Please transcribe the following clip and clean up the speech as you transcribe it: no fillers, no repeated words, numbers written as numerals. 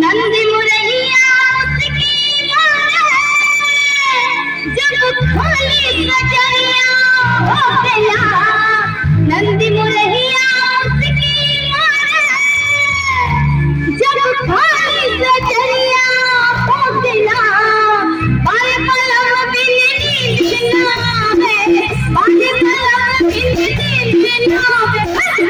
नंदी मुरैया उसकी मारे, जब खोली कजरिया हो गया। नंदी मुरैया उसकी मारे, जब खोली कजरिया हो गया। बाल पलव बिन नींद ना है, बाल पलव बिन नींद ना है।